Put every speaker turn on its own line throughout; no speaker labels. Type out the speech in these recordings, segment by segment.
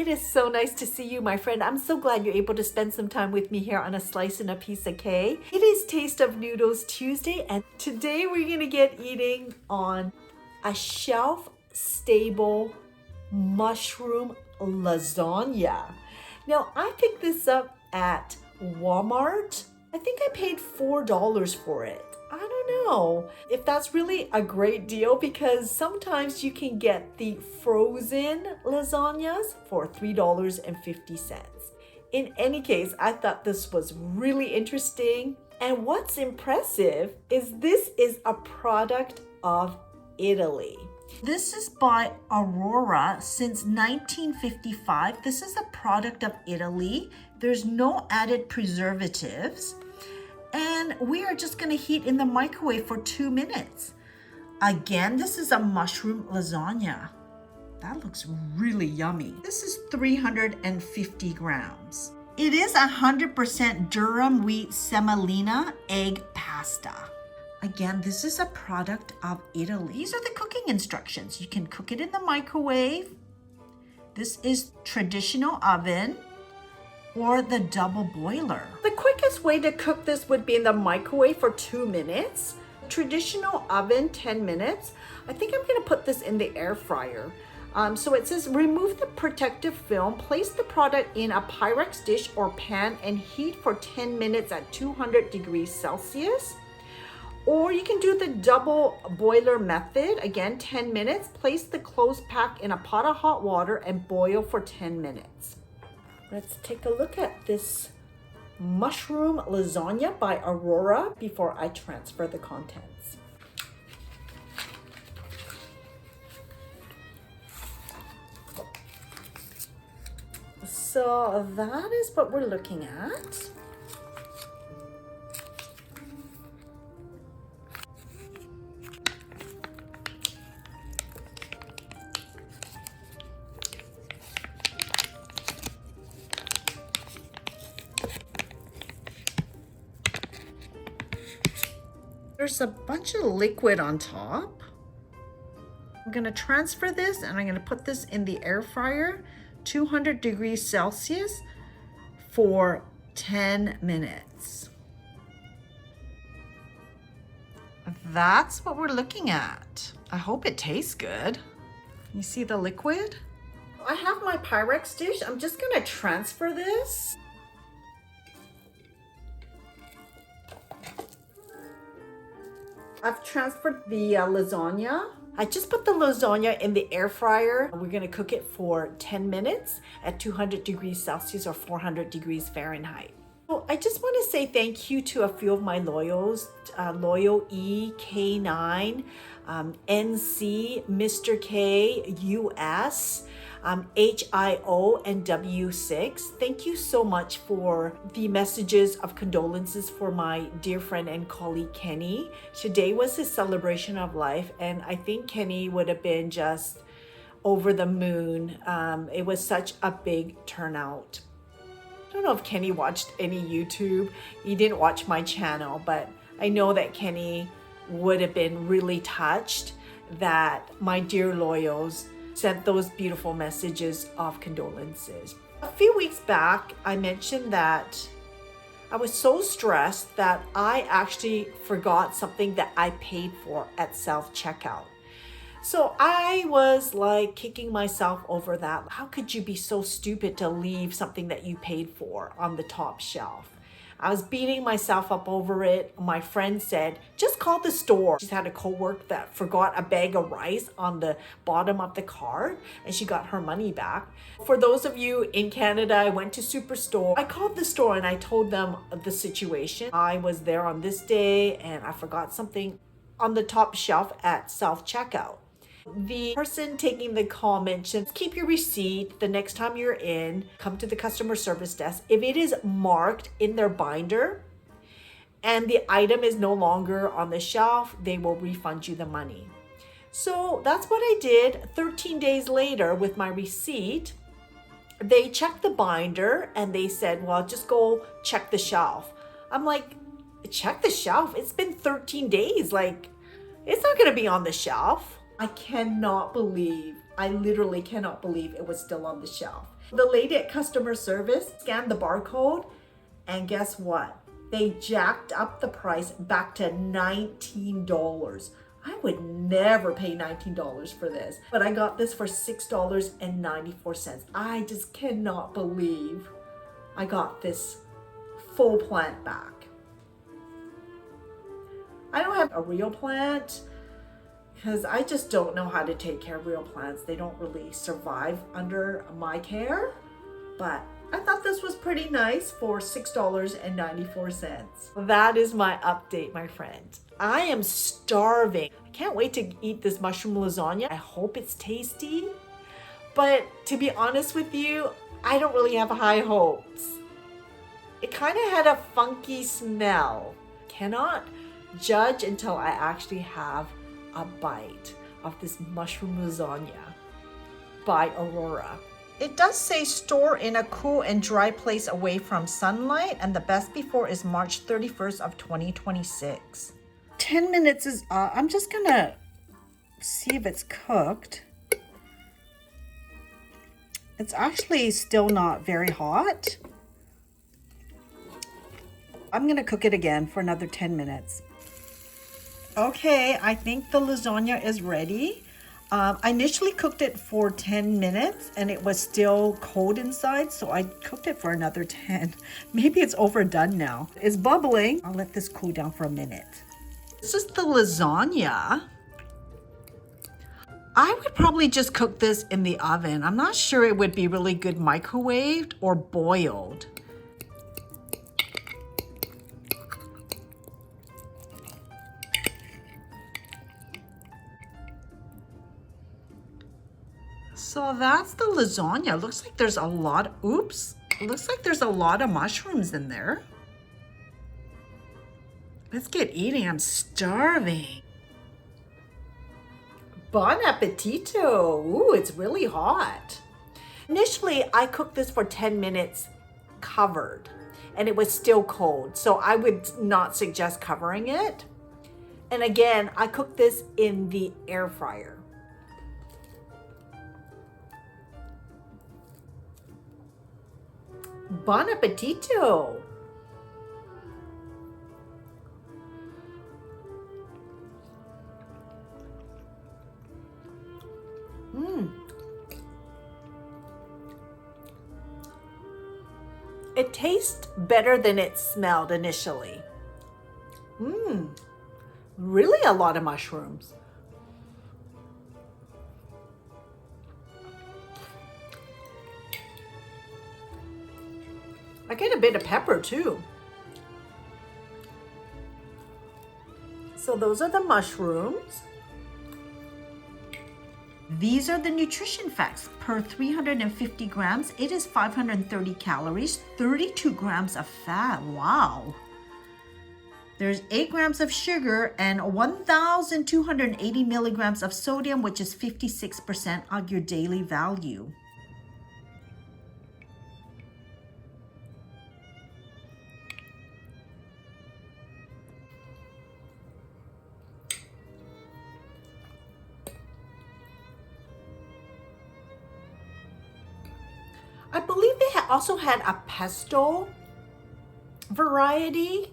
It is so nice to see you, my friend. I'm so glad you're able to spend some time with me here on a slice and a piece of cake. It is Taste of Noodles Tuesday, and today we're gonna get eating on a shelf-stable mushroom lasagna. Now, I picked this up at Walmart. I think I paid $4 for it. I don't know if that's really a great deal because sometimes you can get the frozen lasagnas for $3.50. In any case, I thought this was really interesting. And what's impressive is this is a product of Italy. This is by Aurora since 1955. This is a product of Italy. There's no added preservatives. And we are just gonna heat in the microwave for 2 minutes. Again, this is a mushroom lasagna. That looks really yummy. This is 350 grams. It is 100% durum wheat semolina egg pasta. Again, this is a product of Italy. These are the cooking instructions. You can cook it in the microwave. This is traditional oven or the double boiler. The quickest way to cook this would be in the microwave for 2 minutes. Traditional oven, 10 minutes. I think I'm gonna put this in the air fryer. So it says remove the protective film, place the product in a Pyrex dish or pan and heat for 10 minutes at 200 degrees Celsius. Or you can do the double boiler method. Again, 10 minutes. Place the closed pack in a pot of hot water and boil for 10 minutes. Let's take a look at this mushroom lasagna by Aurora before I transfer the contents. So that is what we're looking at. There's a bunch of liquid on top. I'm gonna transfer this and I'm gonna put this in the air fryer, 200 degrees Celsius for 10 minutes. That's what we're looking at. I hope it tastes good. You see the liquid? I have my Pyrex dish. I'm just gonna transfer this. I've transferred the lasagna. I just put the lasagna in the air fryer. We're gonna cook it for 10 minutes at 200 degrees Celsius or 400 degrees Fahrenheit. So I just wanna say thank you to a few of my loyals, Loyal EK9, NC, Mr. K, US, HIO, and W6. Thank you so much for the messages of condolences for my dear friend and colleague Kenny. Today was his celebration of life, and I think Kenny would have been just over the moon. It was such a big turnout. I don't know if Kenny watched any YouTube. He didn't watch my channel, but I know that Kenny would have been really touched that my dear loyals sent those beautiful messages of condolences. A few weeks back, I mentioned that I was so stressed that I actually forgot something that I paid for at self-checkout. So I was like kicking myself over that. How could you be so stupid to leave something that you paid for on the top shelf? I was beating myself up over it. My friend said, just call the store. She's had a coworker that forgot a bag of rice on the bottom of the cart and she got her money back. For those of you in Canada, I went to Superstore. I called the store and I told them the situation. I was there on this day and I forgot something on the top shelf at self-checkout. The person taking the call mentioned, keep your receipt the next time you're in, come to the customer service desk. If it is marked in their binder and the item is no longer on the shelf, they will refund you the money. So that's what I did. 13 days later with my receipt, they checked the binder and they said, well, just go check the shelf. I'm like, check the shelf? It's been 13 days. Like, it's not gonna be on the shelf. I literally cannot believe it was still on the shelf. The lady at customer service scanned the barcode, and guess what? They jacked up the price back to $19. I would never pay $19 for this, but I got this for $6.94. I just cannot believe I got this full plant back. I don't have a real plant because I just don't know how to take care of real plants. They don't really survive under my care, but I thought this was pretty nice for $6.94. That is my update, my friend. I am starving. I can't wait to eat this mushroom lasagna. I hope it's tasty, but to be honest with you, I don't really have high hopes. It kind of had a funky smell. Cannot judge until I actually have a bite of this mushroom lasagna by Aurora. It does say store in a cool and dry place away from sunlight, and the best before is March 31st of 2026. 10 minutes is up. I'm just gonna see if it's cooked. It's actually still not very hot. I'm gonna cook it again for another 10 minutes. Okay, I think the lasagna is ready. I initially cooked it for 10 minutes and it was still cold inside, so I cooked it for another 10. Maybe it's overdone now. It's bubbling. I'll let this cool down for a minute. This is the lasagna. I would probably just cook this in the oven. I'm not sure it would be really good microwaved or boiled. So that's the lasagna. Looks like there's a lot, oops. It looks like there's a lot of mushrooms in there. Let's get eating, I'm starving. Bon appetito. Ooh, it's really hot. Initially, I cooked this for 10 minutes covered and it was still cold. So I would not suggest covering it. And again, I cooked this in the air fryer. Bon appetito. It tastes better than it smelled initially. Really a lot of mushrooms. I get a bit of pepper too. So those are the mushrooms. These are the nutrition facts. Per 350 grams, it is 530 calories, 32 grams of fat. Wow. There's 8 grams of sugar and 1,280 milligrams of sodium, which is 56% of your daily value. I believe they also had a pesto variety.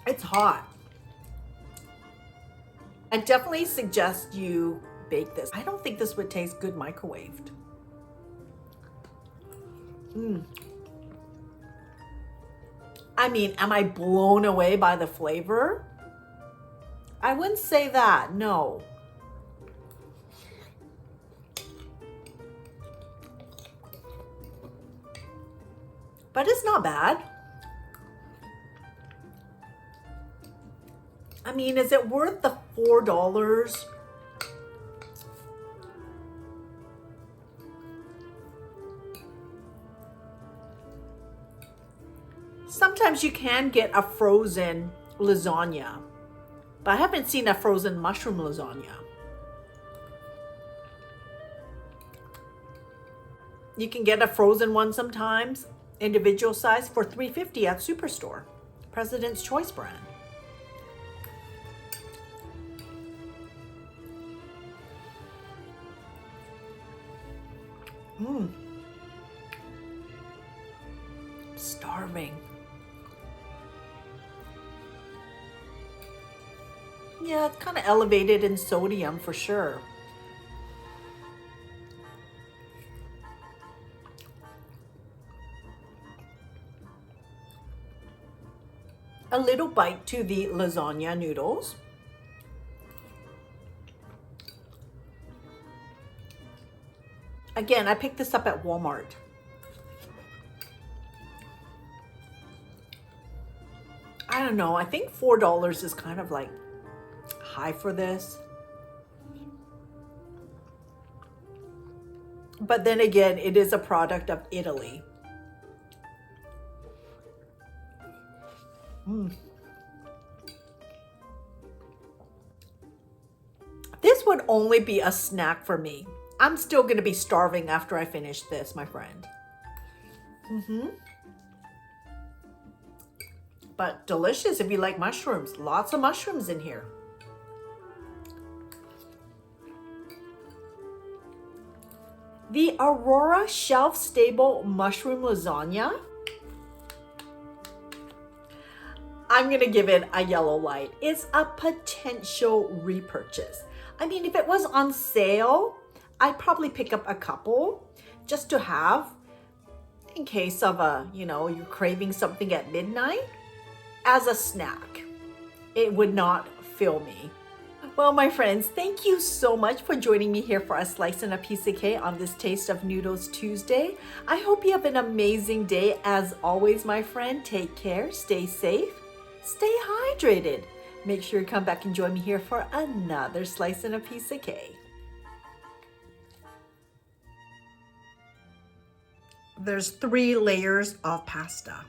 It's hot. I definitely suggest you bake this. I don't think this would taste good microwaved. I mean, am I blown away by the flavor? I wouldn't say that, no. But it's not bad. I mean, is it worth the $4? Sometimes you can get a frozen lasagna, but I haven't seen a frozen mushroom lasagna. You can get a frozen one sometimes, individual size, for $3.50 at Superstore. President's Choice brand. Starving. Yeah, it's kind of elevated in sodium for sure. A little bite to the lasagna noodles. Again, I picked this up at Walmart. I don't know, I think $4 is kind of like high for this. But then again, it is a product of Italy. This would only be a snack for me. I'm still gonna be starving after I finish this, my friend. But delicious if you like mushrooms. Lots of mushrooms in here. The Aurora shelf-stable mushroom lasagna. I'm gonna give it a yellow light. It's a potential repurchase. I mean, if it was on sale, I'd probably pick up a couple just to have in case of you're craving something at midnight as a snack. It would not fill me. Well, my friends, thank you so much for joining me here for a slice and a piece of cake on this Taste of Noodles Tuesday. I hope you have an amazing day. As always, my friend, take care, stay safe, stay hydrated. Make sure you come back and join me here for another slice and a piece of cake. There's 3 layers of pasta.